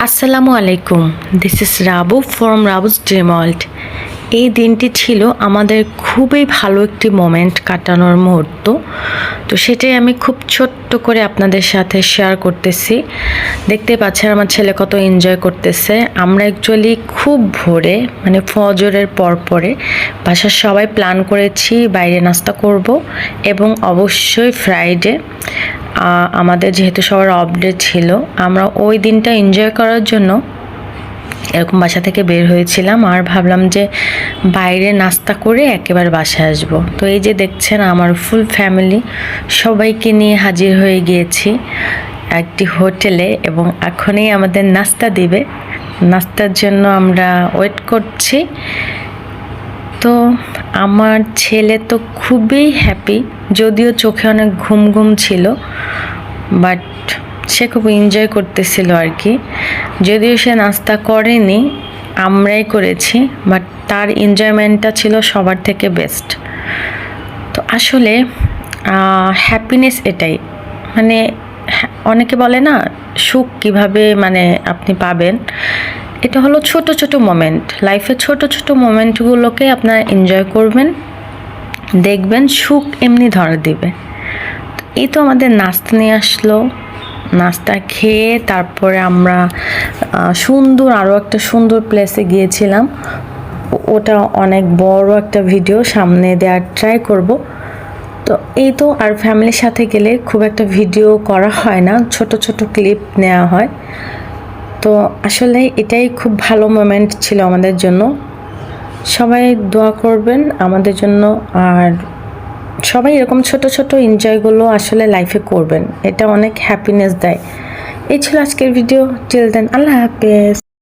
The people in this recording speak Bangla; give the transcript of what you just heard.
আসসালামু আলাইকুম, this is Rabu from Rabu's dream world. এই দিনটি ছিল আমাদের খুবই ভালো একটি মোমেন্ট কাটানোর মুহূর্ত। তো সেটাই আমি খুব ছোট্ট করে আপনাদের সাথে শেয়ার করতেছি। দেখতে পাচ্ছেন আমার ছেলে কত এনজয় করতেছে। আমরা অ্যাকচুয়ালি খুব ভোরে মানে ফজরের পরে বাসার সবাই প্ল্যান করেছি বাইরে নাস্তা করব এবং অবশ্যই ফ্রাইডে আমাদের যেহেতু সবার অফ ডে ছিল, আমরা ওই দিনটা এনজয় করার জন্য এরকম বাসা থেকে বের হয়েছিলাম আর ভাবলাম যে বাইরে নাস্তা করে একেবারে বাসায় আসবো। তো এই যে দেখছেন আমার ফুল ফ্যামিলি সবাইকে নিয়ে হাজির হয়ে গিয়েছি একটি হোটেলে এবং এখনই আমাদের নাস্তা দিবে। নাস্তার জন্য আমরা ওয়েট করছি। তো আমার ছেলে তো খুবই হ্যাপি, যদিও চোখে অনেক ঘুম ঘুম ছিল, বাট সে খুব এনজয় করতেছিল আর কি। যদিও সে নাস্তা করেনি, আমরাই করেছি, বাট তার এনজয়মেন্টটা ছিল সবার থেকে বেস্ট। তো আসলে হ্যাপিনেস এটাই, মানে অনেকে বলে না সুখ কিভাবে মানে আপনি পাবেন, এটা হলো ছোট ছোট মোমেন্ট। লাইফের ছোট ছোট মোমেন্টগুলোকে আপনারা এনজয় করবেন, দেখবেন সুখ এমনি ধরা দিবে। এই তো আমাদের নাস্তা নিয়ে আসলো, নাস্তা খেয়ে তারপরে আমরা সুন্দর আরও একটা সুন্দর প্লেসে গিয়েছিলাম। ওটা অনেক বড় একটা ভিডিও সামনে দেওয়ার ট্রাই করব। তো এই তো, আর ফ্যামিলির সাথে গেলে খুব একটা ভিডিও করা হয় না, ছোট ছোট ক্লিপ নেওয়া হয়। তো আসলে এটাই খুব ভালো মোমেন্ট ছিল আমাদের জন্য। সবাই দোয়া করবেন আমাদের জন্য, আর সবাই এরকম ছোট ছোট এনজয়গুলো আসলে লাইফে করবেন, এটা অনেক হ্যাপিনেস দেয়। এই ছিল আজকের ভিডিও। টিল দেন, আল্লাহ হাফেজ।